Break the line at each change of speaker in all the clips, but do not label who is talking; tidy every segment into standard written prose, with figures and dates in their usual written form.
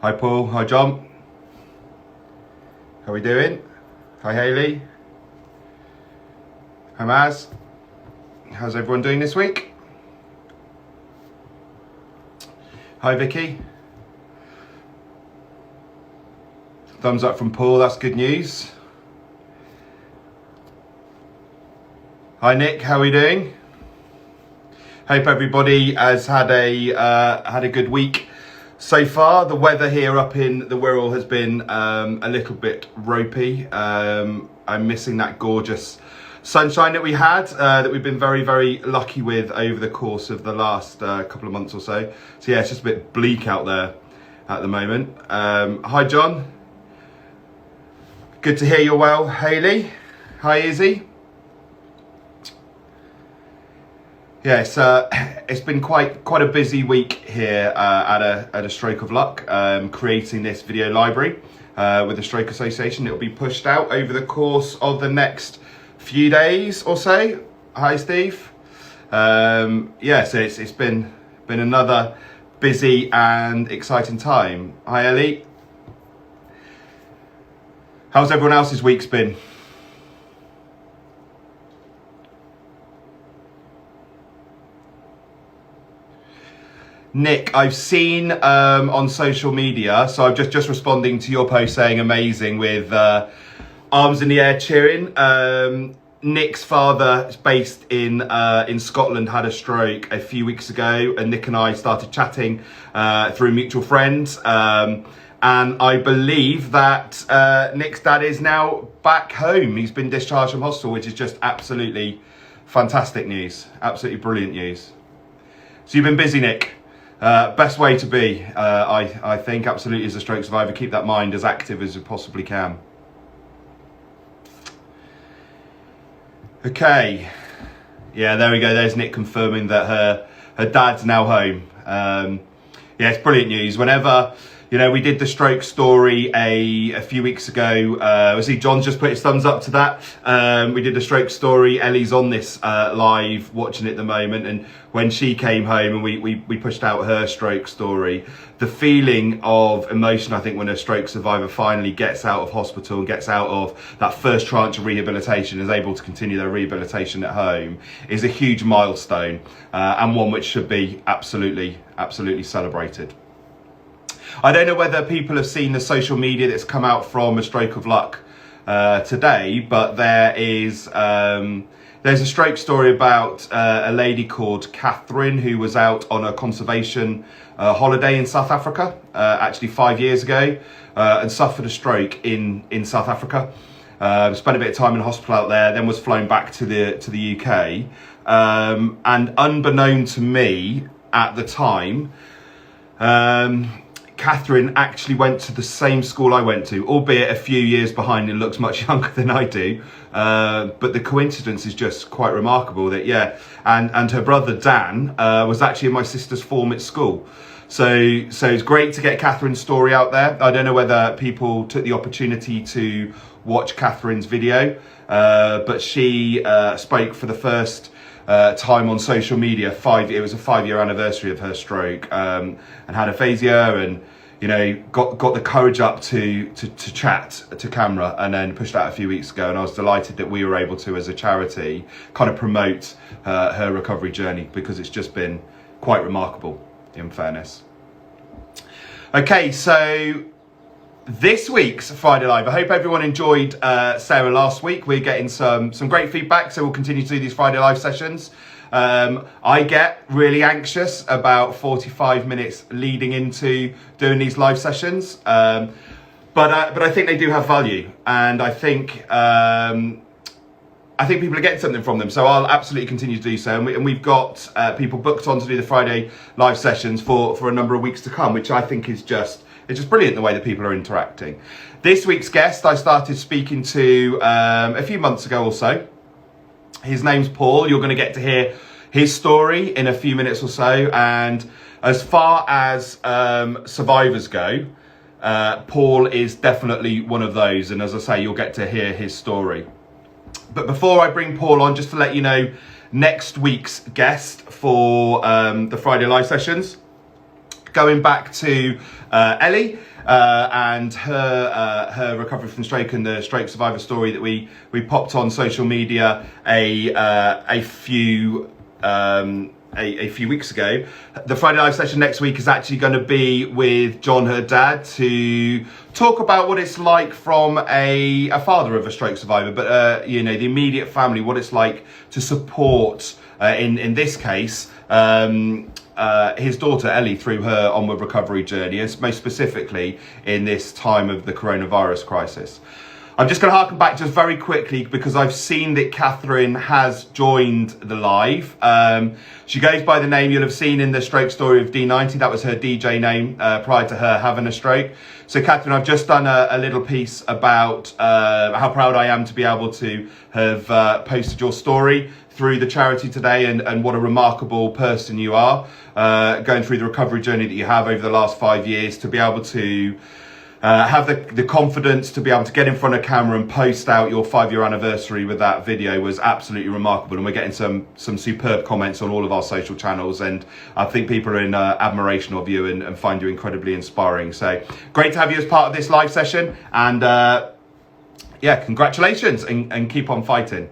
Hi Paul, hi John. How are we doing? Hi Hayley. Hi Maz. How's everyone doing this week? Hi Vicky. Thumbs up from Paul, that's good news. Hi Nick, how are we doing? Hope everybody has had a good week so far. The weather here up in the Wirral has been a little bit ropey. I'm missing that gorgeous sunshine that we had, that we've been very, very lucky with over the course of the last couple of months or so. So yeah, it's just a bit bleak out there at the moment. Hi John. Good to hear you're well. Hayley. Hi Izzy. Yes, it's been quite a busy week here at a stroke of luck, creating this video library with the Stroke Association. It will be pushed out over the course of the next few days or so. Hi, Steve. Yeah, so it's been another busy and exciting time. Hi, Ellie. How's everyone else's week's been? Nick, I've seen on social media, so I'm just responding to your post saying amazing with arms in the air cheering. Nick's father is based in Scotland, had a stroke a few weeks ago, and Nick and I started chatting through mutual friends. And I believe that Nick's dad is now back home. He's been discharged from hospital, which is just absolutely fantastic news. Absolutely brilliant news. So you've been busy, Nick. Best way to be, I think, absolutely, as a stroke survivor. Keep that mind as active as you possibly can. Okay. Yeah, there we go. There's Nick confirming that her dad's now home. Yeah, it's brilliant news. Whenever, you know, we did the stroke story a few weeks ago. I see John's just put his thumbs up to that. We did the stroke story. Ellie's on this live watching it at the moment. And when she came home and we pushed out her stroke story, the feeling of emotion, I think, when a stroke survivor finally gets out of hospital and gets out of that first tranche of rehabilitation, is able to continue their rehabilitation at home, is a huge milestone, and one which should be absolutely celebrated. I don't know whether people have seen the social media that's come out from A Stroke of Luck today, but there's a stroke story about a lady called Catherine who was out on a conservation holiday in South Africa, actually 5 years ago, and suffered a stroke in South Africa. Spent a bit of time in hospital out there, then was flown back to the UK. And unbeknown to me at the time, Catherine actually went to the same school I went to, albeit a few years behind and looks much younger than I do. But the coincidence is just quite remarkable that, yeah, and her brother Dan was actually in my sister's form at school. So it's great to get Catherine's story out there. I don't know whether people took the opportunity to watch Catherine's video, but she spoke for the first time on social media. It was a 5-year anniversary of her stroke, and had aphasia, and you know, got the courage up to chat to camera, and then pushed out a few weeks ago. And I was delighted that we were able to, as a charity, kind of promote her recovery journey, because it's just been quite remarkable, in fairness. Okay, so this week's Friday Live, I hope everyone enjoyed Sarah last week. We're getting some great feedback, so we'll continue to do these Friday Live sessions. I get really anxious about 45 minutes leading into doing these live sessions, but I think they do have value, and I think people are getting something from them, so I'll absolutely continue to do so. And we've got people booked on to do the Friday Live sessions for a number of weeks to come, which I think is it's just brilliant, the way that people are interacting. This week's guest I started speaking to a few months ago or so. His name's Paul. You're going to get to hear his story in a few minutes or so. And as far as survivors go, Paul is definitely one of those. And as I say, you'll get to hear his story. But before I bring Paul on, just to let you know, next week's guest for the Friday Live sessions going back to Ellie and her recovery from stroke and the stroke survivor story that we popped on social media a few weeks ago. The Friday live session next week is actually going to be with John, her dad, to talk about what it's like from a father of a stroke survivor, but you know, the immediate family, what it's like to support in this case his daughter Ellie through her onward recovery journey, and most specifically in this time of the coronavirus crisis. I'm just going to harken back just very quickly because I've seen that Catherine has joined the live. She goes by the name you'll have seen in the stroke story of D90. That was her DJ name prior to her having a stroke. So Catherine, I've just done a little piece about how proud I am to be able to have posted your story through the charity today, and what a remarkable person you are, going through the recovery journey that you have over the last 5 years, to be able to have the confidence to be able to get in front of camera and post out your 5-year anniversary with that video was absolutely remarkable. And we're getting some superb comments on all of our social channels, and I think people are in admiration of you and find you incredibly inspiring. So great to have you as part of this live session, and yeah, congratulations, and keep on fighting.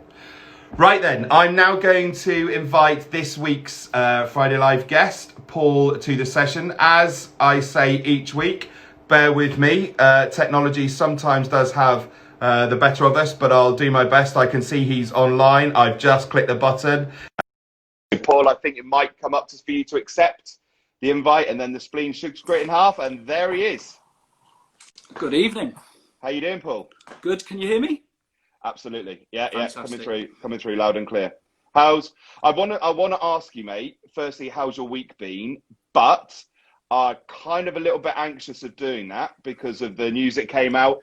Right then, I'm now going to invite this week's Friday Live guest, Paul, to the session. As I say each week, bear with me, technology sometimes does have the better of us, but I'll do my best. I can see he's online. I've just clicked the button. Paul, I think it might come up for you to accept the invite, and then the spleen should split in half, and there he is.
Good evening.
How you doing, Paul?
Good. Can you hear me?
Absolutely. Yeah,
fantastic.
yeah, coming through loud and clear. I want to ask you, mate, firstly, how's your week been? But I'm kind of a little bit anxious of doing that because of the news that came out.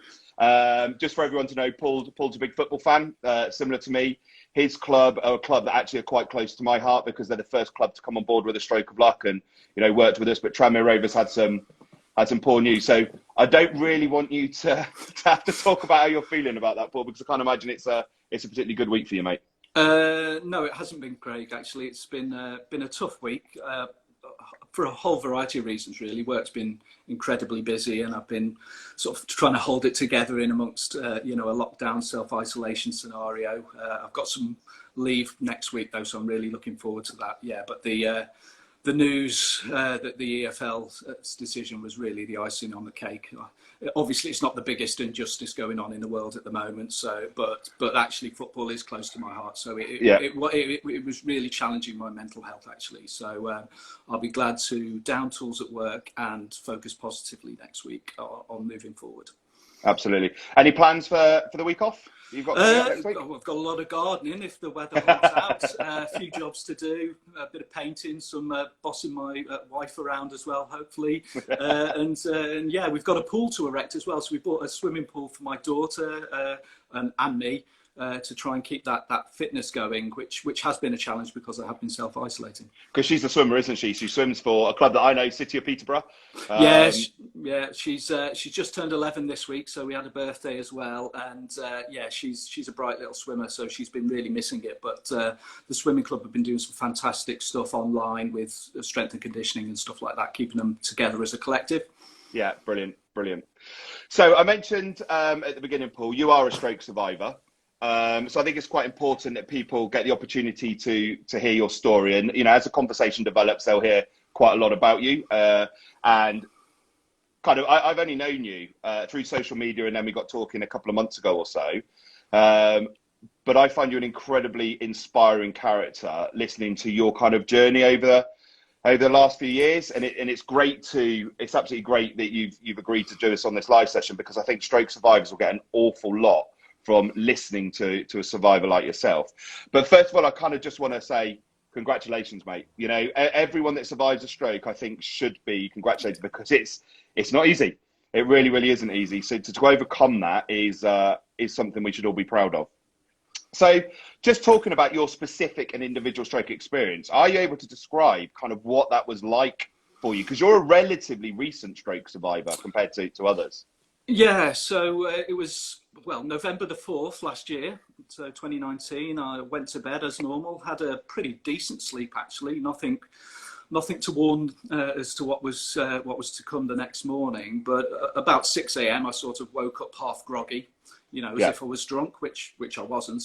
Just for everyone to know, Paul's a big football fan, similar to me. His club are a club that actually are quite close to my heart because they're the first club to come on board with a stroke of luck and, you know, worked with us. But Tranmere Rovers had some poor news. So I don't really want you to have to talk about how you're feeling about that, Paul, because I can't imagine it's a particularly good week for you, mate.
No, it hasn't been great, actually. It's been a tough week for a whole variety of reasons, really. Work's been incredibly busy, and I've been sort of trying to hold it together in amongst, you know, a lockdown self-isolation scenario. I've got some leave next week, though, so I'm really looking forward to that. Yeah, but the news that the EFL's decision was really the icing on the cake. Obviously, it's not the biggest injustice going on in the world at the moment. So, but actually, football is close to my heart. So it was really challenging my mental health, actually. So I'll be glad to down tools at work and focus positively next week on moving forward.
Absolutely. Any plans for the week off? You've got next week?
I've got a lot of gardening if the weather holds out. A few jobs to do, a bit of painting, some bossing my wife around as well, hopefully. And yeah, we've got a pool to erect as well. So we bought a swimming pool for my daughter and me to try and keep that fitness going, which has been a challenge because I have been self-isolating. Because
she's a swimmer, isn't she? She swims for a club that I know, City of Peterborough.
Yeah, she's just turned 11 this week, so we had a birthday as well. And yeah, she's a bright little swimmer, so she's been really missing it. But the swimming club have been doing some fantastic stuff online with strength and conditioning and stuff like that, keeping them together as a collective.
Yeah, brilliant. So I mentioned at the beginning, Paul, you are a stroke survivor. So I think it's quite important that people get the opportunity to hear your story, and you know, as the conversation develops, they'll hear quite a lot about you. And kind of, I've only known you through social media, and then we got talking a couple of months ago or so. But I find you an incredibly inspiring character, listening to your kind of journey over the last few years, and it's absolutely great that you've agreed to do this on this live session, because I think stroke survivors will get an awful lot from listening to a survivor like yourself. But first of all, I kind of just want to say congratulations, mate. You know, everyone that survives a stroke, I think, should be congratulated, because it's not easy. It really isn't easy. So to overcome that is something we should all be proud of. So just talking about your specific and individual stroke experience, are you able to describe kind of what that was like for you? Because you're a relatively recent stroke survivor compared to others.
Yeah, so it was, well, November the 4th last year, so 2019. I went to bed as normal, had a pretty decent sleep, actually. Nothing nothing to warn as to what was to come the next morning. But about 6 a.m. I sort of woke up half groggy, you know, as if I was drunk, which I wasn't.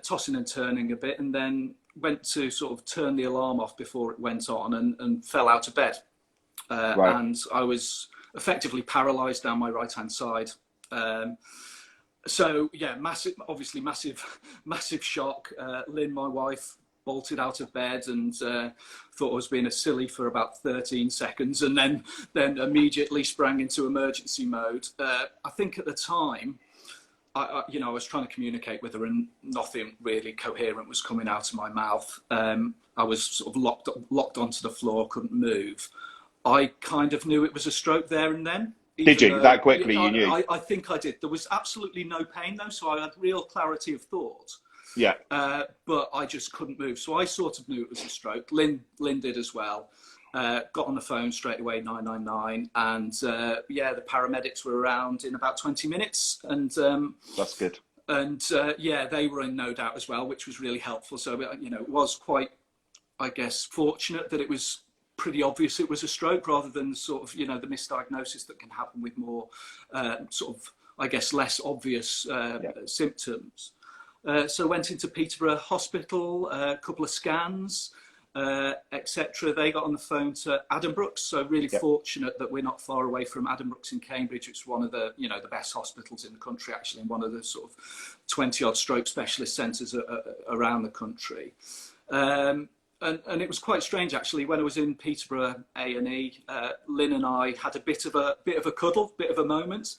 Tossing and turning a bit, and then went to sort of turn the alarm off before it went on, and fell out of bed. And I was effectively paralysed down my right-hand side. So yeah, massive shock. Lynn, my wife, bolted out of bed and thought I was being a silly for about 13 seconds, and then immediately sprang into emergency mode. I think at the time, I was trying to communicate with her, and nothing really coherent was coming out of my mouth. I was sort of locked onto the floor, couldn't move. I kind of knew it was a stroke there and then.
Did you? That quickly you knew?
I think I did. There was absolutely no pain though, so I had real clarity of thought.
Yeah.
But I just couldn't move. So I sort of knew it was a stroke. Lynn did as well. Got on the phone straight away, 999. And the paramedics were around in about 20 minutes. And
that's good.
And they were in no doubt as well, which was really helpful. So, it was quite, I guess, fortunate that it was pretty obvious it was a stroke, rather than sort of, the misdiagnosis that can happen with more sort of, I guess, less obvious symptoms. So went into Peterborough Hospital, a couple of scans, etc. They got on the phone to Addenbrooke's. So really fortunate that we're not far away from Addenbrooke's in Cambridge. It's one of the, the best hospitals in the country, actually, and one of the sort of 20-odd stroke specialist centres around the country. And it was quite strange, actually, when I was in Peterborough A&E. Lynn and I had a bit of a cuddle, bit of a moment.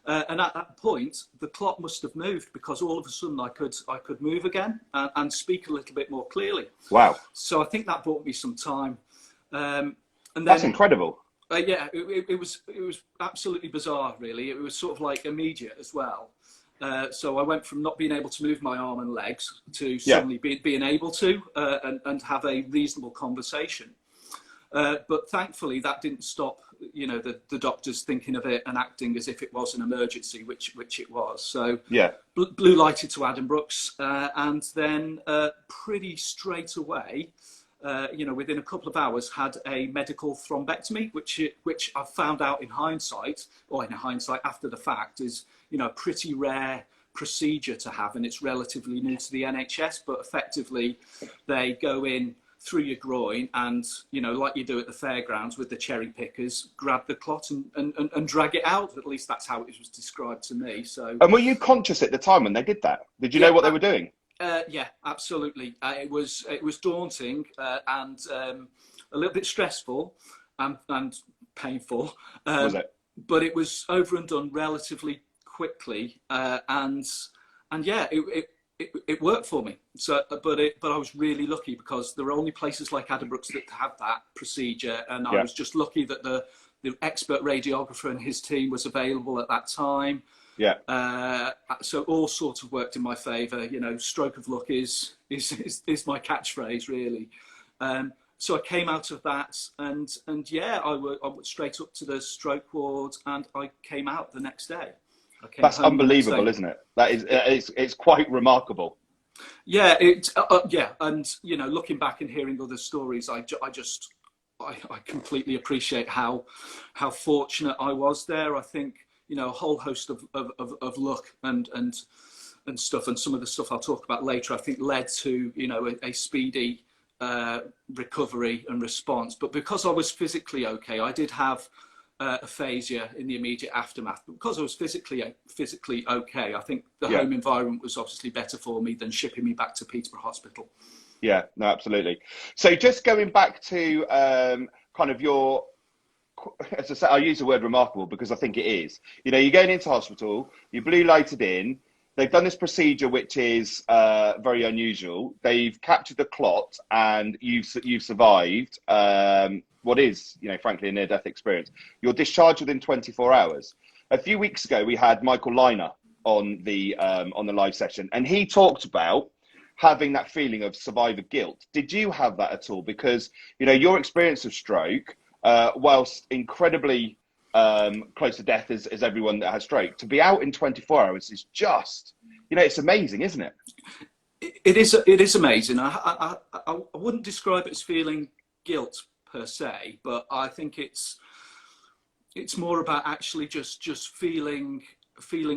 And at that point, the clot must have moved, because all of a sudden I could move again and speak a little bit more clearly. Wow! So I think that bought me some time. And then,
that's incredible.
It was absolutely bizarre, really. It was sort of like immediate as well. So I went from not being able to move my arm and legs to suddenly being able to and have a reasonable conversation. But thankfully, that didn't stop, the doctors thinking of it and acting as if it was an emergency, which it was. So blue lighted to Addenbrooke's, and then pretty straight away, within a couple of hours, had a medical thrombectomy, which I found out in hindsight after the fact is, a pretty rare procedure to have, and it's relatively new to the NHS. But effectively, they go in through your groin and, like you do at the fairgrounds with the cherry pickers, grab the clot and drag it out. At least that's how it was described to me. So. And
were you conscious at the time when they did that? Did you know what they were doing?
Yeah, absolutely. It was daunting and a little bit stressful and painful.
Was it?
But it was over and done relatively quickly, and it worked for me. So, but I was really lucky, because there are only places like Addenbrooke's that have that procedure, and I was just lucky that the expert radiographer and his team was available at that time. So all sorts of worked in my favour. Stroke of luck is my catchphrase, really. So I came out of that, and I went straight up to the stroke ward, and I came out the next day.
That's unbelievable, isn't it? That is, it's quite remarkable.
Yeah, and looking back and hearing other stories, I completely appreciate how fortunate I was there. I think a whole host of luck and stuff, and some of the stuff I'll talk about later, I think led to a speedy recovery and response. But because I was physically okay, I did have aphasia in the immediate aftermath. But because I was physically okay, I think the home environment was obviously better for me than shipping me back to Peterborough Hospital. Yeah,
no, absolutely. So just going back to kind of your, as I say, I use the word remarkable because I think it is. You're going into hospital, you're blue lighted in. They've done this procedure, which is very unusual. They've captured the clot, and you've survived what is, frankly, a near-death experience. You're discharged within 24 hours. A few weeks ago, we had Michael Liner on the live session, and he talked about having that feeling of survivor guilt. Did you have that at all? Because your experience of stroke, whilst incredibly close to death as everyone that has stroke, to be out in 24 hours is just, it's amazing, isn't it?
It is amazing. I wouldn't describe it as feeling guilt per se, but I think it's more about actually just feeling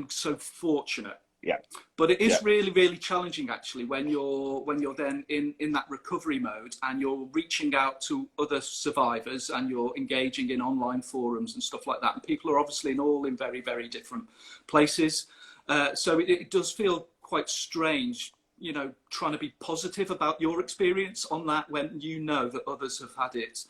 so fortunate.
Yeah.
But it is
Yeah.
really, really challenging actually when you're then in that recovery mode and you're reaching out to other survivors and you're engaging in online forums and stuff like that. And people are obviously all in very, very different places. So it does feel quite strange, you know, trying to be positive about your experience on that when you know that others have had it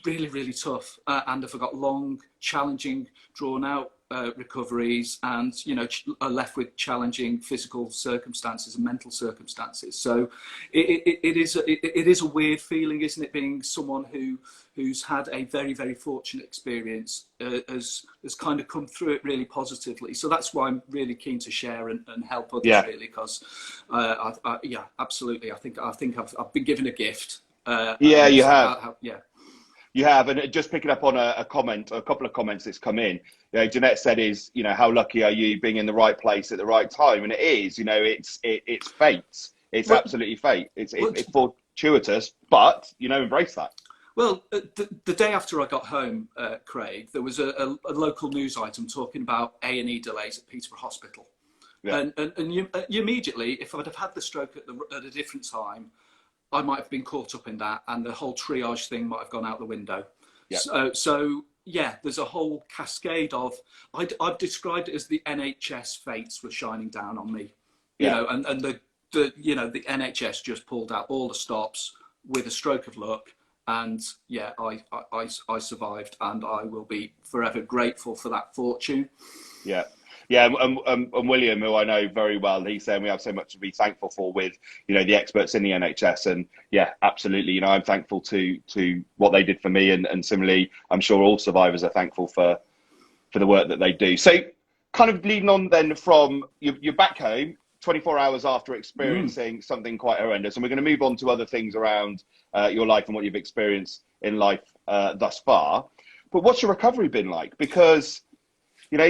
really, really tough and have got long, challenging, drawn out recoveries, and you know, are left with challenging physical circumstances and mental circumstances. So it is a weird feeling, isn't it, being someone who's had a very, very fortunate experience, has kind of come through it really positively. So that's why I'm really keen to share and help others, really, because yeah, absolutely. I think I've been given a gift.
Yeah, you have.
Yeah.
You have, and just picking up on a comment, a couple of comments that's come in. You know, Jeanette said, "Is you know how lucky are you being in the right place at the right time?" And it is. You know, it's fate. It's absolutely fate. It's fortuitous, but you know, embrace that.
Well, the day after I got home, Craig, there was a local news item talking about A&E delays at Peterborough Hospital, and you immediately, if I'd have had the stroke at a different time, I might have been caught up in that, and the whole triage thing might have gone out the window. Yeah. So yeah, there's a whole cascade of. I've described it as the NHS fates were shining down on me, you know, and the you know, the NHS just pulled out all the stops with a stroke of luck, and yeah, I survived, and I will be forever grateful for that fortune.
Yeah. Yeah, and William, who I know very well, he's saying we have so much to be thankful for with, you know, the experts in the NHS. And yeah, absolutely. You know, I'm thankful to what they did for me. And similarly, I'm sure all survivors are thankful for the work that they do. So kind of leading on then from you're back home 24 hours after experiencing something quite horrendous. And we're going to move on to other things around your life and what you've experienced in life thus far. But what's your recovery been like? Because, you know,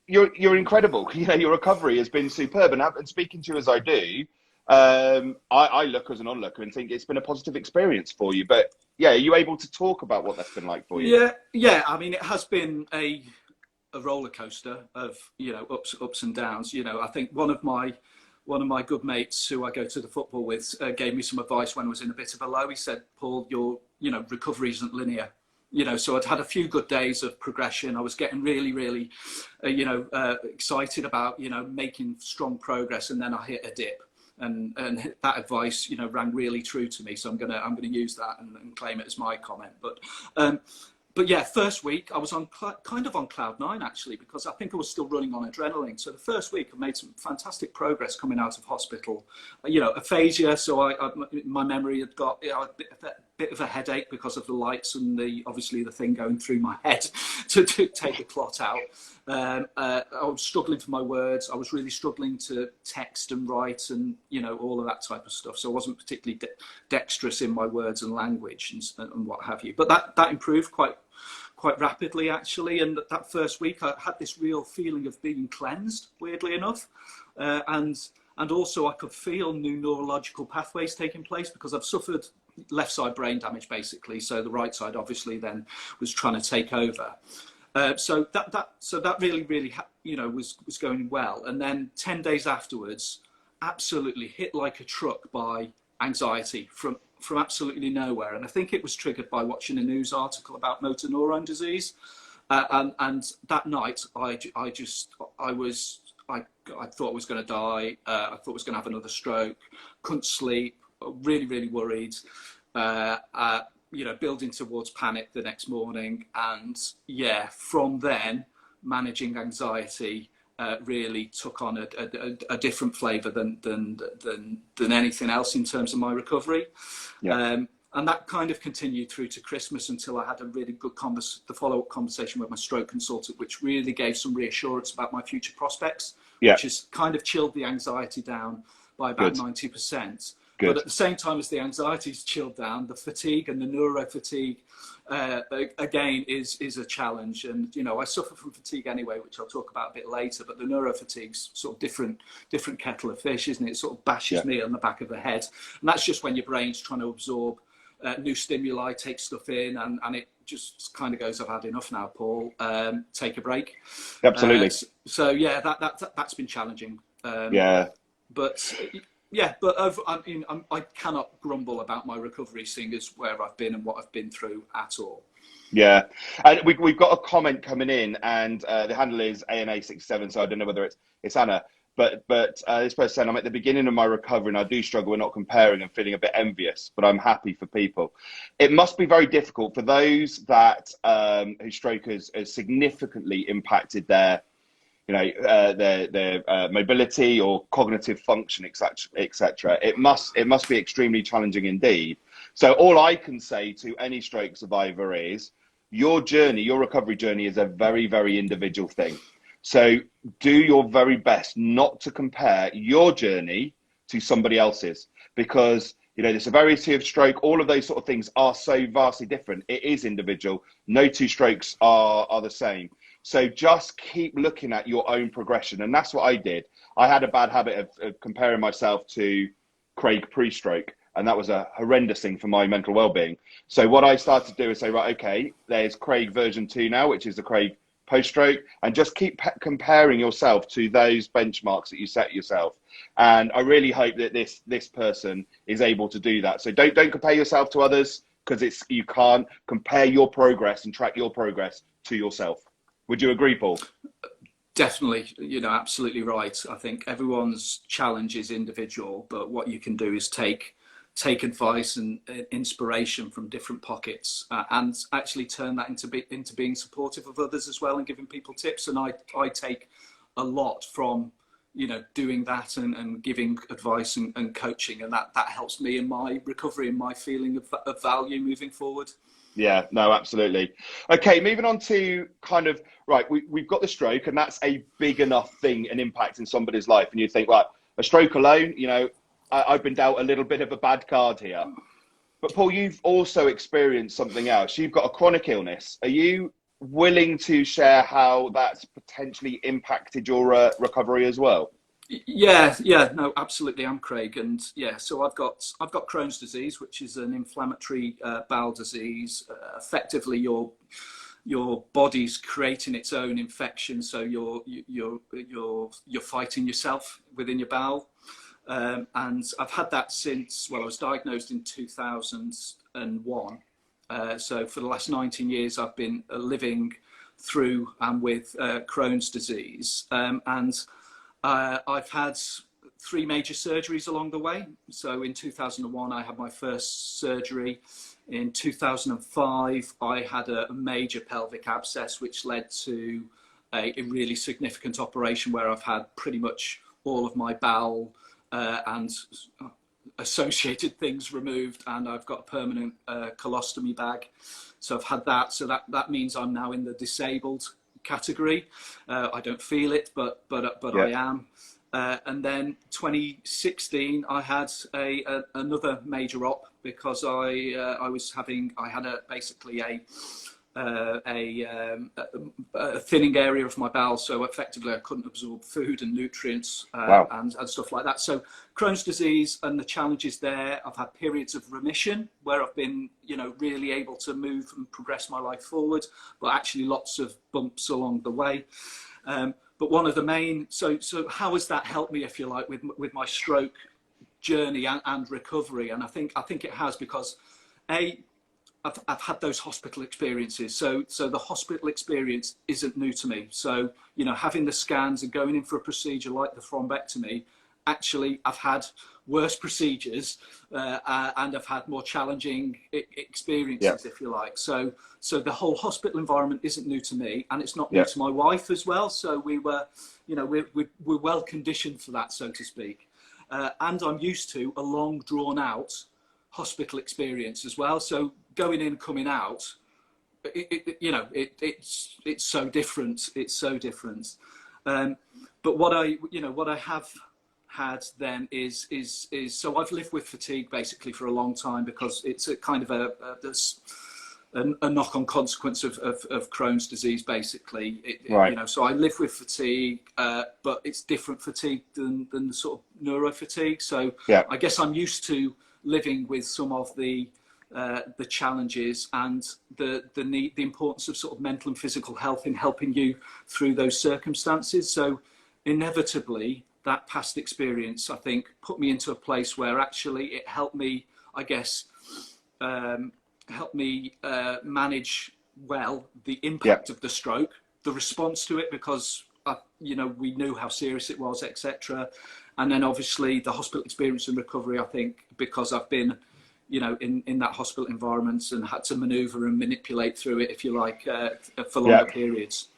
you're incredible. You know, your recovery has been superb. And speaking to you as I do, I look as an onlooker and think it's been a positive experience for you. But yeah, are you able to talk about what that's been like for you?
Yeah. I mean, it has been a roller coaster of, you know, ups and downs. You know, I think one of my good mates who I go to the football with gave me some advice when I was in a bit of a low. He said, "Paul, your recovery isn't linear." You know, so I'd had a few good days of progression. I was getting really, really, excited about, you know, making strong progress, and then I hit a dip, and that advice, you know, rang really true to me. So I'm gonna use that and claim it as my comment. But yeah, first week I was kind of on cloud nine actually, because I think I was still running on adrenaline. So the first week I made some fantastic progress coming out of hospital. You know, aphasia. So my memory had got, you know, a bit of a headache because of the lights and obviously the thing going through my head to take the clot out. I was struggling for my words. I was really struggling to text and write and, you know, all of that type of stuff. So I wasn't particularly dexterous in my words and language and what have you. But that improved quite rapidly actually. And that first week I had this real feeling of being cleansed, weirdly enough, and also I could feel new neurological pathways taking place because I've suffered left side brain damage basically, so the right side obviously then was trying to take over. So that really you know was going well. And then 10 days afterwards, absolutely hit like a truck by anxiety from absolutely nowhere. And I think it was triggered by watching a news article about motor neurone disease. And that night, I thought I was going to die. I thought I was going to have another stroke. Couldn't sleep. Really, really worried. You know, building towards panic the next morning. And yeah, from then, managing anxiety really took on a different flavour than anything else in terms of my recovery. Yeah. And that kind of continued through to Christmas until I had a really good the follow-up conversation with my stroke consultant, which really gave some reassurance about my future prospects, which has kind of chilled the anxiety down by about 90%. But
Good.
at the same time as the anxiety's chilled down, the fatigue and the neuro fatigue again is a challenge. And I suffer from fatigue anyway, which I'll talk about a bit later. But the neuro fatigue's sort of different kettle of fish, isn't it? It sort of bashes me on the back of the head, and that's just when your brain's trying to absorb new stimuli, take stuff in, and it just kind of goes, I've had enough now, Paul. Take a break.
Absolutely.
So yeah, that's been challenging. But I cannot grumble about my recovery, seeing as where I've been and what I've been through at all.
Yeah, and we've got a comment coming in, and the handle is ANA67, so I don't know whether it's Anna, but this person saying, I'm at the beginning of my recovery and I do struggle with not comparing and feeling a bit envious, but I'm happy for people. It must be very difficult for those that whose stroke has significantly impacted their mobility or cognitive function, etc. It must be extremely challenging indeed. So all I can say to any stroke survivor is your recovery journey is a very, very individual thing. So do your very best not to compare your journey to somebody else's, because the severity of stroke, all of those sort of things are so vastly different. It is individual. No two strokes are the same. So just keep looking at your own progression. And that's what I did. I had a bad habit of comparing myself to Craig pre-stroke, and that was a horrendous thing for my mental well-being. So what I started to do is say, right, okay, there's Craig version 2 now, which is the Craig post-stroke, and just keep comparing yourself to those benchmarks that you set yourself. And I really hope that this person is able to do that. So don't compare yourself to others, because you can't. Compare your progress and track your progress to yourself. Would you agree, Paul?
Definitely, absolutely right. I think everyone's challenge is individual, but what you can do is take advice and inspiration from different pockets, and actually turn that into being supportive of others as well, and giving people tips. And I take a lot from doing that and giving advice and coaching, and that helps me in my recovery and my feeling of value moving forward.
Yeah, no, absolutely. Okay, moving on to kind of, right, we've got the stroke, and that's a big enough thing, an impact in somebody's life. And you think, right, a stroke alone, I've been dealt a little bit of a bad card here. But Paul, you've also experienced something else. You've got a chronic illness. Are you willing to share how that's potentially impacted your recovery as well?
Yeah, no, absolutely. I'm Craig, and so I've got Crohn's disease, which is an inflammatory bowel disease. Effectively, your body's creating its own infection, so you're fighting yourself within your bowel. And I've had that since, I was diagnosed in 2001. So for the last 19 years, I've been living through and with Crohn's disease, and I've had 3 major surgeries along the way. So in 2001, I had my first surgery. In 2005, I had a major pelvic abscess, which led to a really significant operation where I've had pretty much all of my bowel and associated things removed, and I've got a permanent colostomy bag. So I've had that. So that means I'm now in the disabled category. I don't feel it, but I am. And then 2016, I had another major op, because I had basically a thinning area of my bowel, so effectively I couldn't absorb food and nutrients and stuff like that. So Crohn's disease and the challenges there. I've had periods of remission where I've been really able to move and progress my life forward, but actually lots of bumps along the way. But one of the main, so how has that helped me, if you like, with my stroke journey and recovery? And I think it has, because I've had those hospital experiences. So the hospital experience isn't new to me. So, having the scans and going in for a procedure like the thrombectomy, actually I've had worse procedures and I've had more challenging experiences, if you like. So the whole hospital environment isn't new to me, and it's not new to my wife as well. So we're well conditioned for that, so to speak. And I'm used to a long drawn out hospital experience as well. So going in and coming out, it's so different. It's so different. But what I have had then is so I've lived with fatigue basically for a long time, because it's a kind of a knock-on consequence of Crohn's disease, basically.
Right.
You know, so I live with fatigue, but it's different fatigue than the sort of neurofatigue. So
Yeah.
I guess I'm used to living with some of the challenges and the need, the importance of sort of mental and physical health in helping you through those circumstances. So inevitably, that past experience, I think, put me into a place where actually it helped me, I guess, manage well the impact of the stroke, the response to it, because you know, we knew how serious it was, etc. And then obviously the hospital experience and recovery, I think, because I've been, you know, in that hospital environment and had to maneuver and manipulate through it, if you like, for longer periods.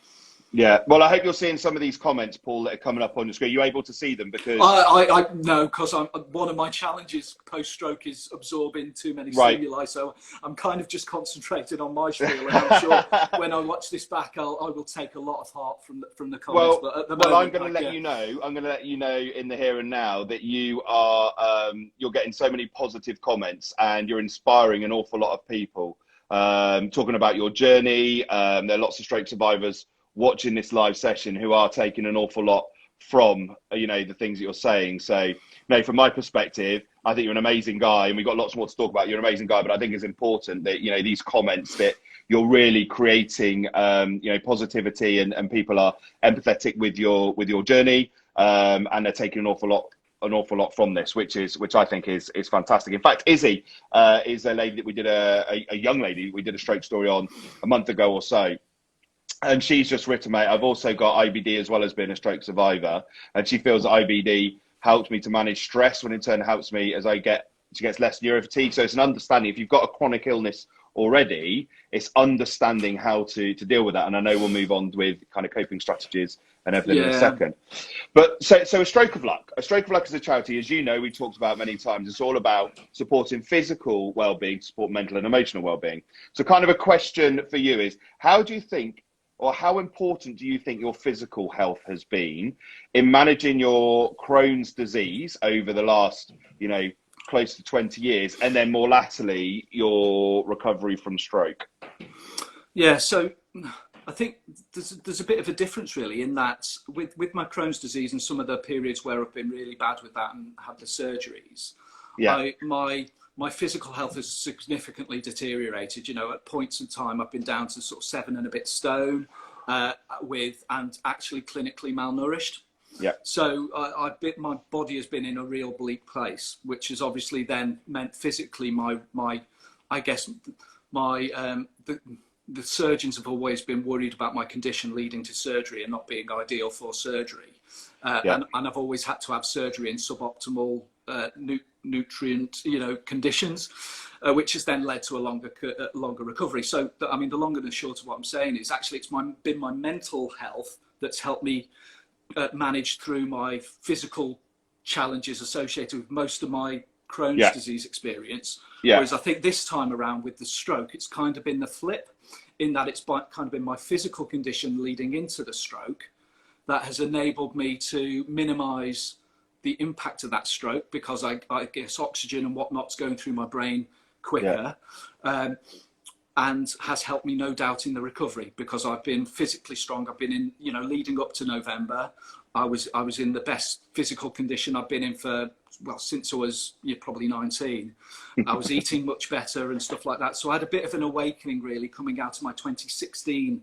Yeah, well, I hope you're seeing some of these comments, Paul, that are coming up on the screen. Are you able to see them? Because
I no, because one of my challenges post-stroke is absorbing too many stimuli, so I'm kind of just concentrated on my spiel, and I'm sure when I watch this back, I will take a lot of heart from the comments.
Well,
but at the moment,
I'm going to let you know. I'm going to let you know in the here and now that you are you're getting so many positive comments, and you're inspiring an awful lot of people. Talking about your journey, there are lots of stroke survivors watching this live session who are taking an awful lot from, you know, the things that you're saying. So, you know, from my perspective, I think you're an amazing guy, and we've got lots more to talk about. You're an amazing guy, but I think it's important that, you know, these comments, that you're really creating, you know, positivity, and people are empathetic with your journey, and they're taking an awful lot from this, which I think is fantastic. In fact, Izzy is a lady that we did a young lady we did a stroke story on a month ago or so. And she's just written, mate, I've also got IBD as well as being a stroke survivor. And she feels that IBD helped me to manage stress, when in turn helps me as she gets less neurofatigue. So it's an understanding. If you've got a chronic illness already, it's understanding how to deal with that. And I know we'll move on with kind of coping strategies and everything in a second. But so a Stroke of Luck. A Stroke of Luck is a charity, as you know, we've talked about many times. It's all about supporting physical well-being to support mental and emotional well-being. So kind of a question for you is, how do you think, or how important do you think your physical health has been in managing your Crohn's disease over the last, you know, close to 20 years, and then more latterly, your recovery from stroke?
Yeah, so I think there's a bit of a difference really in that with my Crohn's disease and some of the periods where I've been really bad with that and had the surgeries, my physical health has significantly deteriorated. You know, at points in time, I've been down to sort of 7 and a bit stone, and actually clinically malnourished.
Yeah.
So my body has been in a real bleak place, which has obviously then meant physically the surgeons have always been worried about my condition leading to surgery and not being ideal for surgery. And I've always had to have surgery in suboptimal nutrient, you know, conditions, which has then led to a longer recovery. So, I mean, the long and the short of what I'm saying is actually been my mental health that's helped me manage through my physical challenges associated with most of my Crohn's disease experience. Whereas I think this time around with the stroke, it's kind of been the flip, in that it's kind of been my physical condition leading into the stroke that has enabled me to minimize the impact of that stroke, because I guess oxygen and whatnot's going through my brain quicker, and has helped me no doubt in the recovery, because I've been physically strong. I've been in, you know, leading up to November, I was in the best physical condition I've been in for, well, since I was probably 19. I was eating much better and stuff like that. So I had a bit of an awakening really coming out of my 2016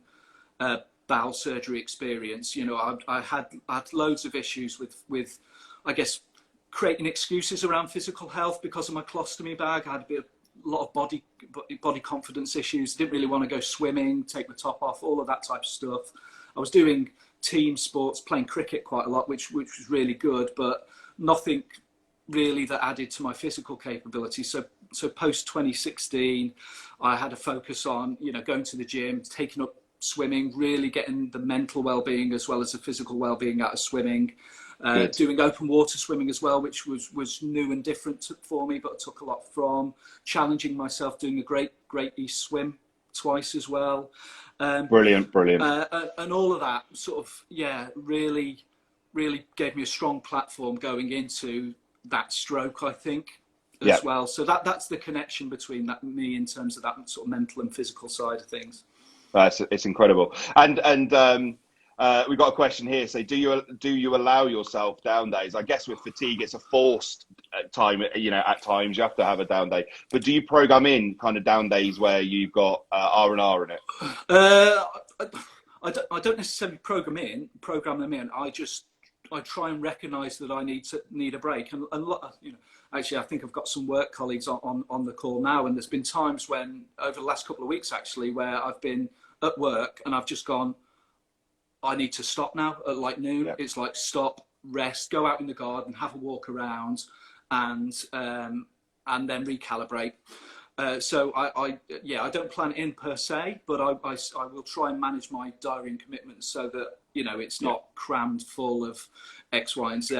bowel surgery experience. You know, I had loads of issues with I guess creating excuses around physical health because of my colostomy bag. I had a lot of body confidence issues. Didn't really want to go swimming, take my top off, all of that type of stuff. I was doing team sports, playing cricket quite a lot, which was really good, but nothing really that added to my physical capability. So post 2016, I had a focus on, you know, going to the gym, taking up swimming, really getting the mental well-being as well as the physical well-being out of swimming. Doing open water swimming as well, which was new and different for me, but I took a lot from. Challenging myself, doing a Great East Swim twice as well.
Brilliant.
And all of that sort of, really really gave me a strong platform going into that stroke, I think,
Yeah.
as well. So that's the connection between me in terms of that sort of mental and physical side of things.
It's incredible. And we've got a question here. Say, do you allow yourself down days? I guess with fatigue, it's a forced time. You know, at times you have to have a down day. But do you program in kind of down days where you've got R&R in it?
I don't necessarily program them in. I try and recognise that I need a break. And you know, actually, I think I've got some work colleagues on the call now, and there's been times when over the last couple of weeks actually where I've been at work and I've just gone, I need to stop now at like noon. Yeah. It's like stop, rest, go out in the garden, have a walk around, and then recalibrate. So I don't plan it in per se, but I will try and manage my diary and commitments so that, you know, it's not crammed full of X, Y, and Z.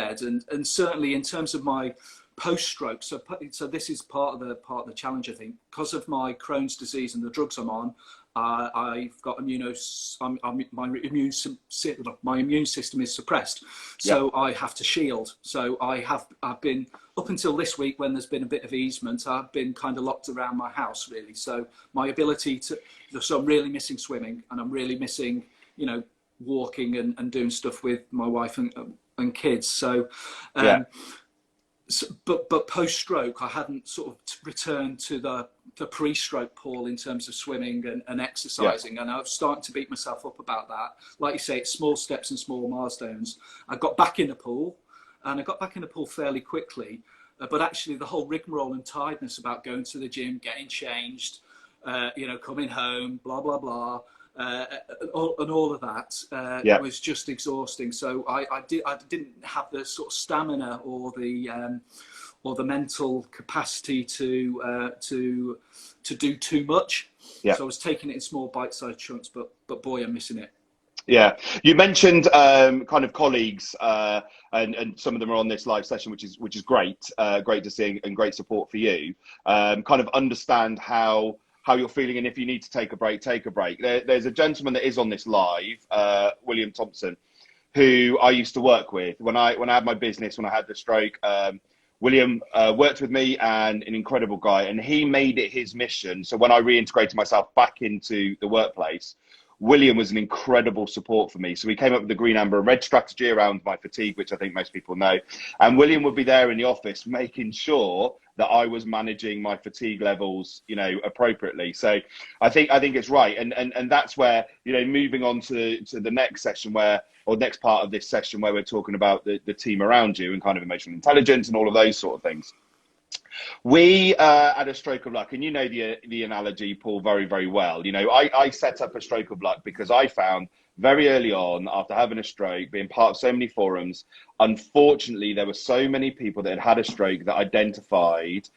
And certainly in terms of my post-stroke, so this is part of the challenge, I think, because of my Crohn's disease and the drugs I'm on. I've got my immune system is suppressed, so I have to shield. So I've been, up until this week when there's been a bit of easement, I've been kind of locked around my house really. So my ability so I'm really missing swimming, and I'm really missing, you know, walking and doing stuff with my wife and kids. So but post-stroke, I hadn't sort of returned to the pre-stroke Paul in terms of swimming and exercising, and I've started to beat myself up about that. Like you say, it's small steps and small milestones. I got back in the pool, and I got back in the pool fairly quickly, but actually the whole rigmarole and tiredness about going to the gym, getting changed, you know, coming home, blah, blah, blah, and all of that was just exhausting. So I didn't have the sort of stamina or the mental capacity to do too much. So I was taking it in small bite-sized chunks, but boy, I'm missing it.
Yeah, you mentioned kind of colleagues, and some of them are on this live session, which is great, great to see, and great support for you. Kind of understand how you're feeling, and if you need to take a break, take a break. There's a gentleman that is on this live, William Thompson, who I used to work with when I had my business, when I had the stroke. William worked with me, and an incredible guy, and he made it his mission. So when I reintegrated myself back into the workplace, William was an incredible support for me. So we came up with the green, amber and red strategy around my fatigue, which I think most people know. And William would be there in the office making sure that I was managing my fatigue levels, you know, appropriately. So I think it's right. And that's where, you know, moving on to the next session or next part of this session where we're talking about the team around you and kind of emotional intelligence and all of those sort of things. We had a stroke of luck, and you know the analogy, Paul, very, very well. You know, I set up a stroke of luck because I found very early on, after having a stroke, being part of so many forums, unfortunately, there were so many people that had a stroke that identified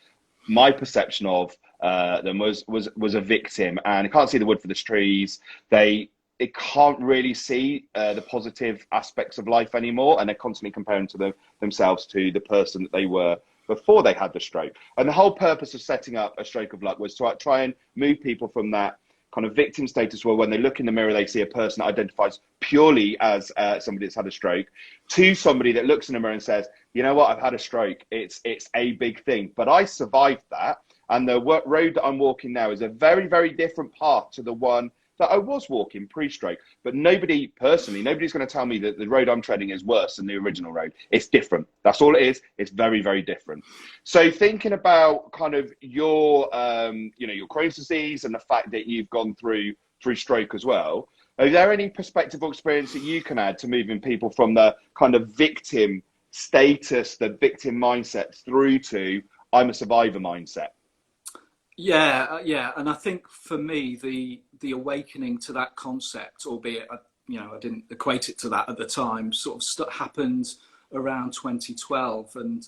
my perception of them was a victim, and I can't see the wood for the trees. They can't really see the positive aspects of life anymore, and they're constantly comparing to themselves to the person that they were before they had the stroke. And the whole purpose of setting up a stroke of luck was to try and move people from that kind of victim status where when they look in the mirror, they see a person that identifies purely as somebody that's had a stroke, to somebody that looks in the mirror and says, you know what, I've had a stroke. It's a big thing, but I survived that. And the road that I'm walking now is a very, very different path to the one that I was walking pre-stroke. But nobody's going to tell me that the road I'm treading is worse than the original road. It's different. That's all it is. It's very, very different. So thinking about kind of your, your Crohn's disease and the fact that you've gone through stroke as well, are there any perspective or experience that you can add to moving people from the kind of victim status, the victim mindset, through to I'm a survivor mindset?
Yeah, and I think for me, the awakening to that concept, albeit I didn't equate it to that at the time, sort of happened around 2012, and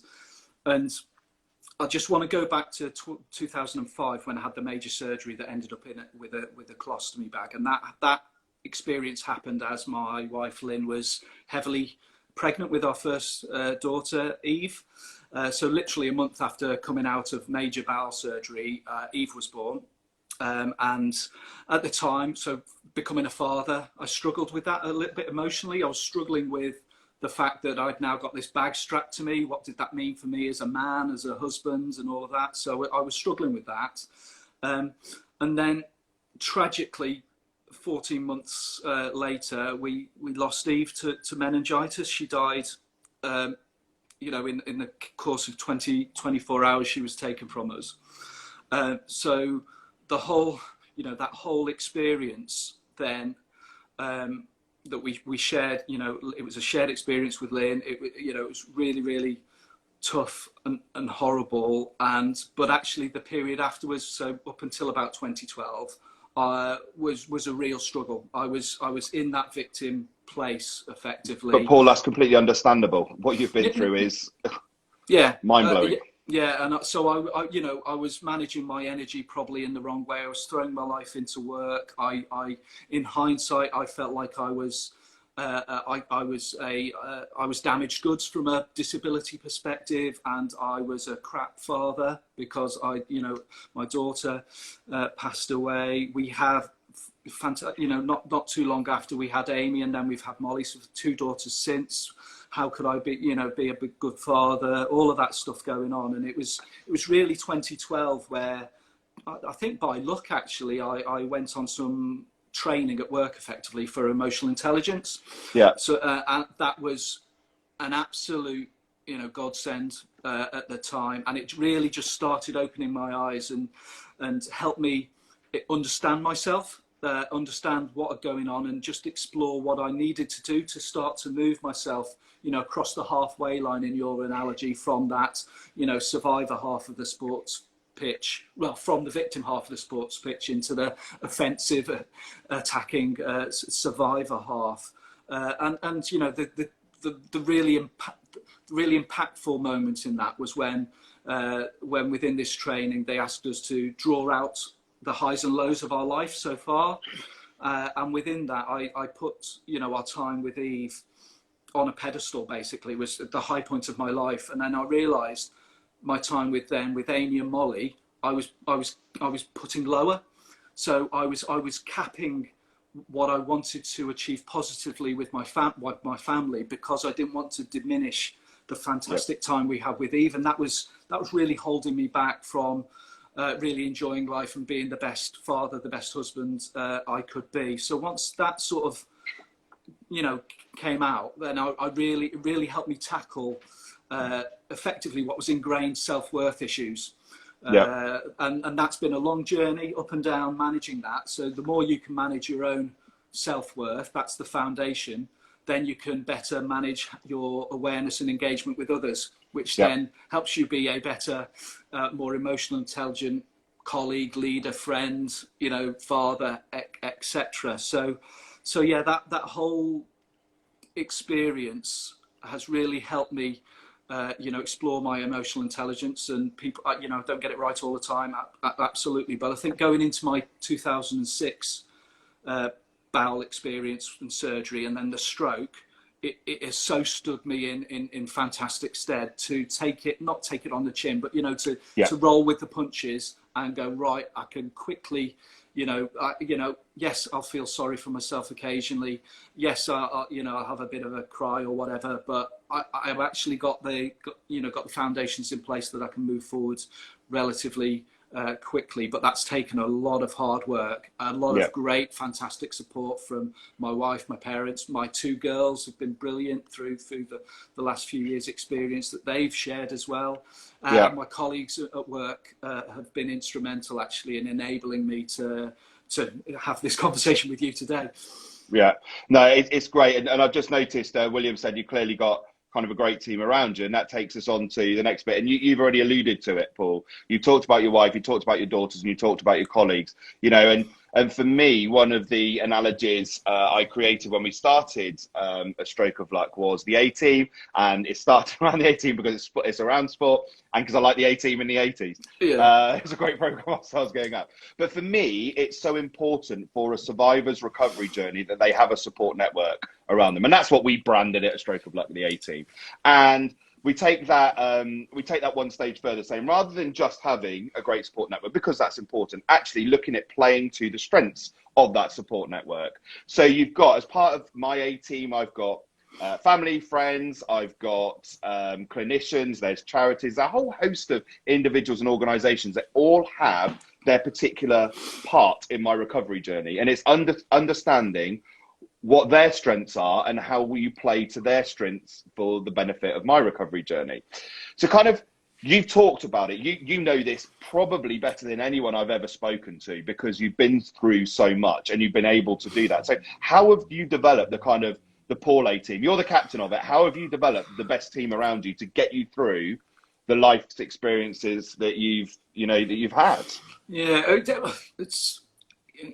I just want to go back to 2005 when I had the major surgery that ended up with a colostomy bag, and that experience happened as my wife Lynn was heavily pregnant with our first daughter Eve. So literally a month after coming out of major bowel surgery, Eve was born. And at the time, so becoming a father, I struggled with that a little bit emotionally. I was struggling with the fact that I'd now got this bag strapped to me. What did that mean for me as a man, as a husband, and all of that? So I was struggling with that. And then tragically, 14 months later, we lost Eve to meningitis. She died, you know, in the course of 24 hours, she was taken from us. So the whole, you know, that whole experience then, that we shared, you know, it was a shared experience with Lynn. You know, it was really, really tough and horrible. But actually the period afterwards, so up until about 2012, was a real struggle. I was in that victim place effectively.
But Paul, that's completely understandable. What you've been through is mind-blowing.
Yeah, and so I, you know, I was managing my energy probably in the wrong way. I was throwing my life into work. In hindsight, I felt like I was damaged goods from a disability perspective, and I was a crap father because my daughter passed away. We have, you know, not too long after we had Amy, and then we've had Molly, so 2 daughters since. How could I be a good father? All of that stuff going on, and it was really 2012 where I think by luck actually I went on some training at work effectively for emotional intelligence.
Yeah.
So and that was an absolute, you know, godsend at the time, and it really just started opening my eyes and helped me understand myself. Understand what are going on and just explore what I needed to do to start to move myself, you know, across the halfway line in your analogy from that, you know, survivor half of the sports pitch, well, from the victim half of the sports pitch into the offensive, attacking survivor half. And you know, the really impactful moment in that was when within this training they asked us to draw out the highs and lows of our life so far, and within that I put, you know, our time with Eve on a pedestal. Basically, it was the high point of my life, and then I realised my time with Amy and Molly, I was putting lower. So I was capping what I wanted to achieve positively with my family, because I didn't want to diminish the fantastic time we had with Eve, and that was really holding me back from really enjoying life and being the best father, the best husband I could be. So once that sort of, you know, came out, then it really helped me tackle effectively what was ingrained self-worth issues. And that's been a long journey up and down managing that. So the more you can manage your own self-worth, that's the foundation, then you can better manage your awareness and engagement with others, which then helps you be a better, more emotional, intelligent colleague, leader, friend, you know, father, etc. So yeah, that whole experience has really helped me, you know, explore my emotional intelligence. And people, you know, don't get it right all the time, absolutely. But I think going into my 2006 bowel experience and surgery, and then the stroke, it has so stood me in fantastic stead to not take it on the chin, but, you know, to roll with the punches and go, right, I can quickly, you know, yes, I'll feel sorry for myself occasionally. Yes, you know, I'll have a bit of a cry or whatever, but I've actually got the foundations in place that I can move forward relatively quickly. But that's taken a lot of hard work, a lot of great, fantastic support from my wife, my parents. My 2 girls have been brilliant through the last few years' experience that they've shared as well. My colleagues at work have been instrumental actually in enabling me to have this conversation with you today. Yeah, no, it's great. And I've just noticed, William said you clearly got kind of a great team around you, and that takes us on to the next bit. And you've already alluded to it, Paul. You talked about your wife, you talked about your daughters, and you talked about your colleagues, you know, and for me, one of the analogies I created when we started A Stroke of Luck was the A-Team, and it started around the A-Team because it's around sport, and because I like the A-Team in the 80s. It's a great program whilst I was going up. But for me, it's so important for a survivor's recovery journey that they have a support network around them, and that's what we branded it, A Stroke of Luck, the A-Team. And we take that one stage further, saying rather than just having a great support network, because that's important, actually looking at playing to the strengths of that support network. So you've got, as part of my A-Team, I've got
family, friends, I've got clinicians, there's charities, a whole host of individuals and organisations that all have their particular part in my recovery journey. And it's understanding what their strengths are and how will you play to their strengths for the benefit of my recovery journey. So kind of, you've talked about it. You know this probably better than anyone I've ever spoken to, because you've been through so much and you've been able to do that. So how have you developed the Paul A team? You're the captain of it. How have you developed the best team around you to get you through the life experiences that you've had?
Yeah,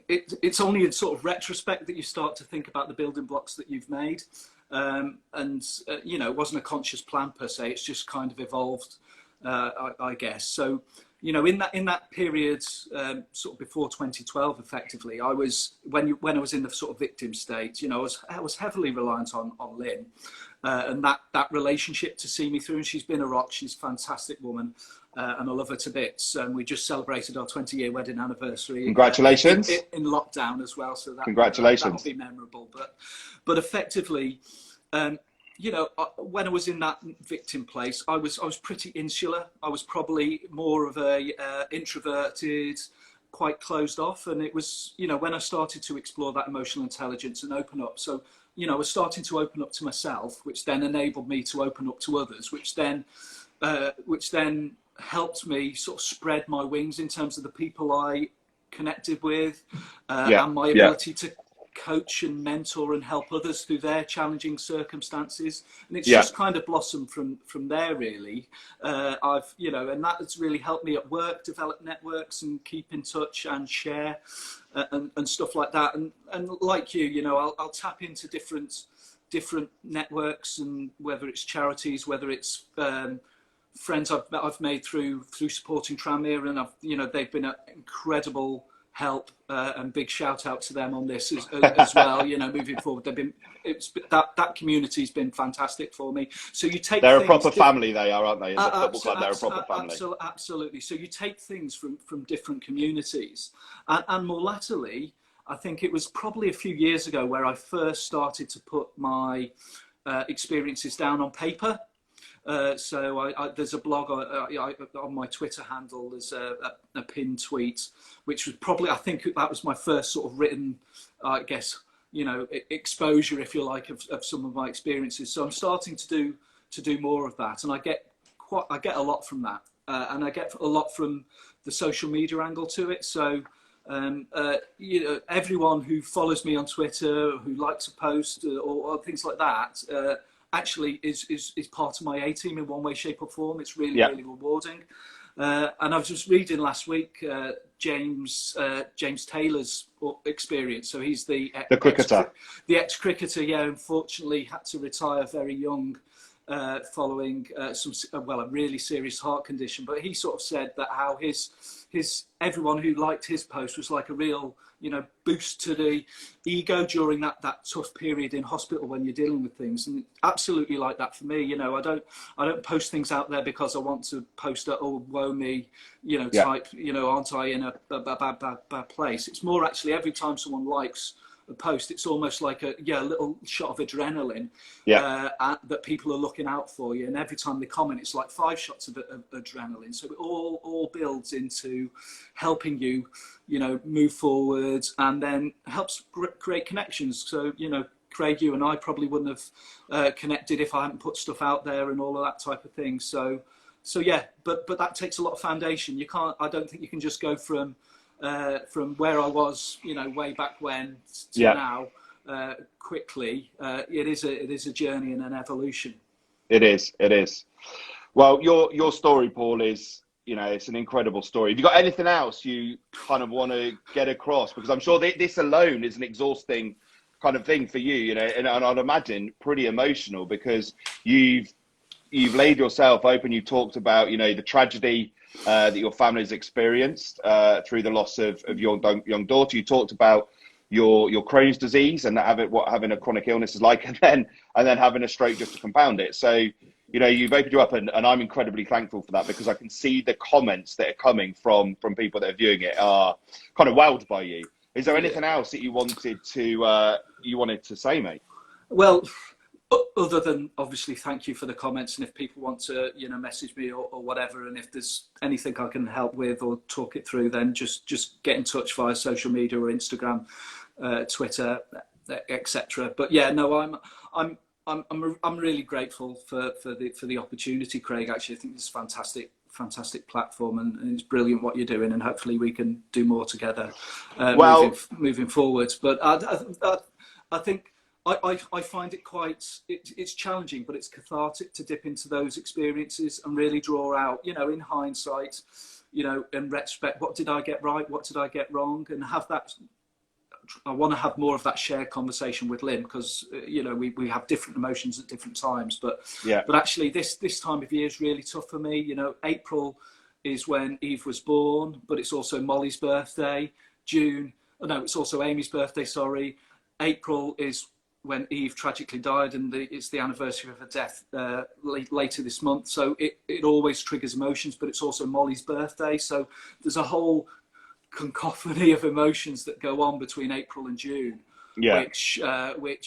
it's only in sort of retrospect that you start to think about the building blocks that you've made. It wasn't a conscious plan per se. It's just kind of evolved, I guess. So, in that period, sort of before 2012, effectively, I was when I was in the sort of victim state. I was heavily reliant on Lynn, and that relationship to see me through. And she's been a rock. She's a fantastic woman, and I love her to bits. And we just celebrated our 20-year wedding anniversary.
Congratulations!
In lockdown as well. So
congratulations.
That'll be memorable. But effectively. When I was in that victim place, I was pretty insular. I was probably more of a introverted, quite closed off. And it was, when I started to explore that emotional intelligence and open up. So, I was starting to open up to myself, which then enabled me to open up to others, which then helped me sort of spread my wings in terms of the people I connected with, and my ability to coach and mentor and help others through their challenging circumstances. And it's just kind of blossomed from there, really. And that has really helped me at work, develop networks and keep in touch and share and stuff like that. And like you, I'll tap into different networks, and whether it's charities, whether it's friends I've made through supporting Tranmere, and they've been an incredible help, and big shout out to them on this as well. Moving forward, that community's been fantastic for me. So you take
they're a proper family, they are, aren't they? In the football club, they're a proper family.
Absolutely. So you take things from different communities, and more latterly, I think it was probably a few years ago where I first started to put my experiences down on paper. So there's a blog on my Twitter handle. There's a pinned tweet, which was probably, I think that was my first sort of written, I guess, exposure, if you like, of some of my experiences. So I'm starting to do more of that, and I get a lot from that, and I get a lot from the social media angle to it. So everyone who follows me on Twitter, who likes a post or things like that. Actually is part of my A team in one way, shape or form. It's really rewarding. And I was just reading last week James Taylor's experience. So he's the
cricketer.
The ex-cricketer, unfortunately had to retire very young following a really serious heart condition. But he sort of said that how his everyone who liked his post was like a real boost to the ego during that tough period in hospital when you're dealing with things. And absolutely like that for me. I don't post things out there because I want to post a woe me type, aren't I in a bad place. It's more actually every time someone likes a post, it's almost like a little shot of adrenaline that people are looking out for you, and every time they comment it's like 5 shots of adrenaline. So it all builds into helping you move forward, and then helps create connections. So Craig, you and I probably wouldn't have connected if I hadn't put stuff out there and all of that type of thing. So but that takes a lot of foundation. I don't think you can just go from where I was, way back when to now, quickly. It is a journey and an evolution.
It is. Well, your story, Paul, is, it's an incredible story. Have you got anything else you kind of want to get across? Because I'm sure this alone is an exhausting kind of thing for you, and I'd imagine pretty emotional, because you've laid yourself open. You talked about, the tragedy that your family's experienced through the loss of your young daughter. You talked about your Crohn's disease and what having a chronic illness is like, and then having a stroke just to compound it. So, you've opened you up, and I'm incredibly thankful for that, because I can see the comments that are coming from people that are viewing it are kind of wowed by you. Is there anything else that you wanted to say, mate?
Well, other than obviously thank you for the comments, and if people want to, you know, message me or whatever, and if there's anything I can help with or talk it through, then just get in touch via social media or Instagram, Twitter, etc. But yeah, no, I'm really grateful for the opportunity, Craig. Actually, I think it's a fantastic platform, and it's brilliant what you're doing, and hopefully we can do more together moving forwards. But I think I find it it's challenging, but it's cathartic to dip into those experiences and really draw out, you know, in hindsight, you know, in retrospect, what did I get right, what did I get wrong, and have that. I want to have more of that shared conversation with Lynn, because you know, we have different emotions at different times, but actually this time of year is really tough for me. You know, April is when Eve was born, but it's also Molly's birthday. It's also Amy's birthday, sorry. April is when Eve tragically died, and it's the anniversary of her death later this month. So it always triggers emotions, but it's also Molly's birthday. So there's a whole cacophony of emotions that go on between April and June, which are a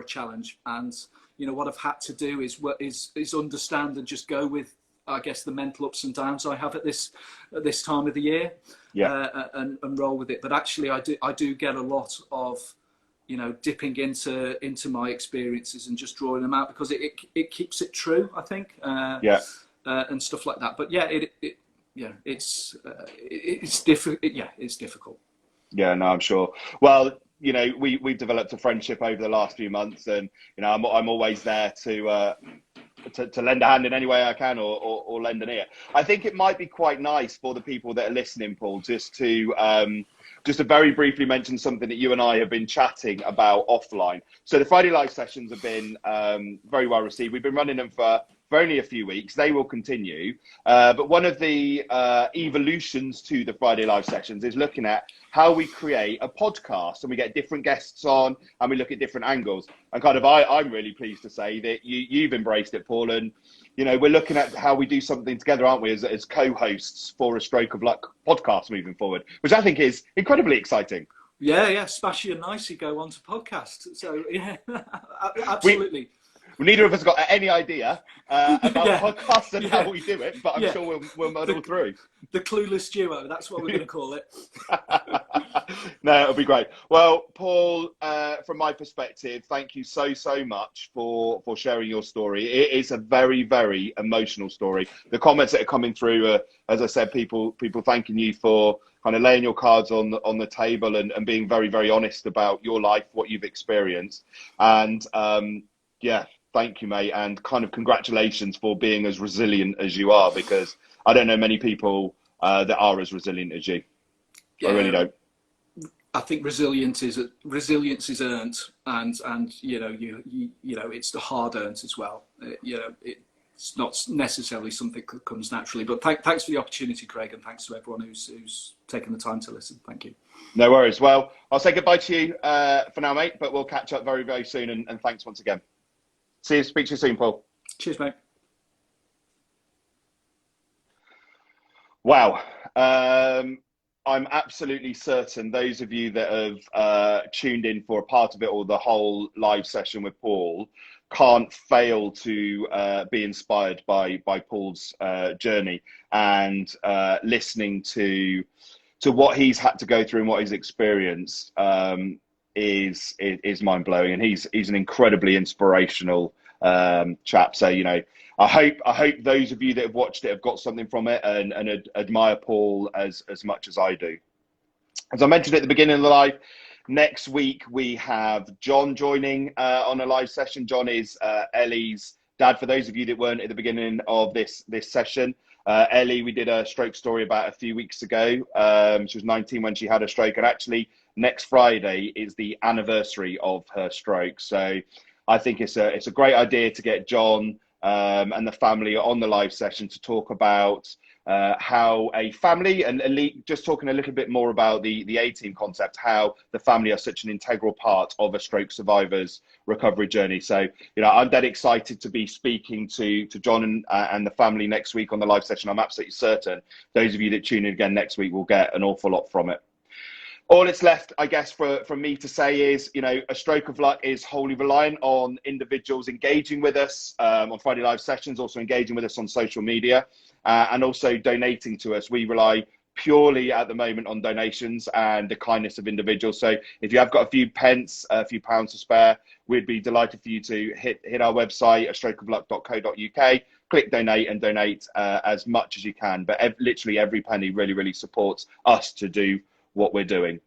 challenge. And you know, what I've had to do is understand and just go with, I guess, the mental ups and downs I have at this time of the year, and roll with it. But actually, I do get a lot of, you know, dipping into my experiences and just drawing them out, because it keeps it true, I think, and stuff like that. But it's difficult. It's difficult.
Yeah, no, I'm sure. Well, you know, we've developed a friendship over the last few months, and you know, I'm always there to lend a hand in any way I can, or lend an ear. I think it might be quite nice for the people that are listening, Paul, just to very briefly mention something that you and I have been chatting about offline. So the Friday live sessions have been very well received. We've been running them for only a few weeks. They will continue. But one of the evolutions to the Friday live sessions is looking at how we create a podcast, and we get different guests on, and we look at different angles. And kind of, I'm really pleased to say that you've embraced it, Paul. And, you know, we're looking at how we do something together, aren't we, as co-hosts for a Stroke of Luck podcast moving forward, which I think is incredibly exciting.
Yeah, Spashy and Nicey go on to podcast. So, yeah, absolutely.
Neither of us got any idea about podcasts and how we do it, but I'm sure we'll muddle through.
The clueless duo, that's what we're going to call it.
No, it'll be great. Well, Paul, from my perspective, thank you so much for sharing your story. It is a very, very emotional story. The comments that are coming through are, as I said, people thanking you for kind of laying your cards on the table and being very, very honest about your life, what you've experienced. And thank you, mate, and kind of congratulations for being as resilient as you are, because I don't know many people that are as resilient as you. I really don't.
I think resilience is earned, and you know it's the hard earned as well. It's not necessarily something that comes naturally. But thanks for the opportunity, Craig, and thanks to everyone who's taken the time to listen. Thank you.
No worries. Well, I'll say goodbye to you for now, mate, but we'll catch up very, very soon, and thanks once again. Speak to you soon, Paul.
Cheers, mate.
Wow. I'm absolutely certain those of you that have tuned in for a part of it or the whole live session with Paul can't fail to be inspired by Paul's journey, and listening to what he's had to go through and what he's experienced is mind-blowing, and he's an incredibly inspirational chap. So, you know, I hope those of you that have watched it have got something from it and admire Paul as much as I do. As I mentioned at the beginning of the live, next week we have John joining on a live session. John is Ellie's dad. For those of you that weren't at the beginning of this session, Ellie, we did a stroke story about a few weeks ago. She was 19 when she had a stroke, and actually next Friday is the anniversary of her stroke. So I think it's a great idea to get John and the family on the live session to talk about how a family, and just talking a little bit more about the A-team concept, how the family are such an integral part of a stroke survivor's recovery journey. So, you know, I'm dead excited to be speaking to John and the family next week on the live session. I'm absolutely certain those of you that tune in again next week will get an awful lot from it. All it's left, I guess, from me to say is, you know, A Stroke of Luck is wholly reliant on individuals engaging with us on Friday live sessions, also engaging with us on social media, and also donating to us. We rely purely at the moment on donations and the kindness of individuals. So if you have got a few pence, a few pounds to spare, we'd be delighted for you to hit our website, astrokeofluck.co.uk, click donate and donate as much as you can. But literally every penny really, really supports us to do what we're doing.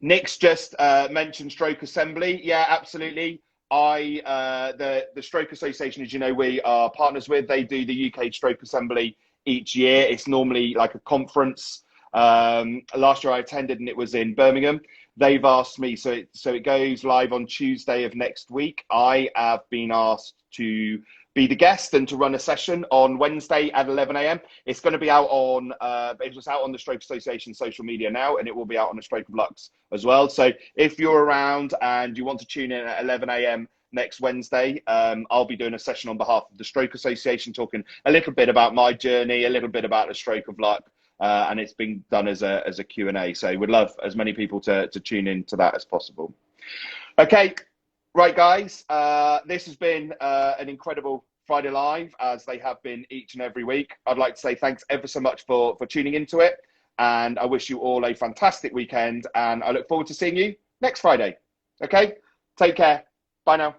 Nick's just mentioned Stroke Assembly. Yeah, absolutely. The Stroke Association, as you know, we are partners with. They do the UK Stroke Assembly each year. It's normally like a conference. Last year I attended and it was in Birmingham. They've asked me, so it goes live on Tuesday of next week. I have been asked to be the guest and to run a session on Wednesday at 11 a.m. It's going to be out on it's just out on the Stroke Association social media now, and it will be out on the Stroke of Lux as well. So if you're around and you want to tune in at 11 a.m. next Wednesday, I'll be doing a session on behalf of the Stroke Association, talking a little bit about my journey, a little bit about the Stroke of Luck, and it's been done as a Q&A. So we'd love as many people to tune in to that as possible. Okay. Right, guys, this has been an incredible Friday Live, as they have been each and every week. I'd like to say thanks ever so much for tuning into it, and I wish you all a fantastic weekend, and I look forward to seeing you next Friday. Okay, take care. Bye now.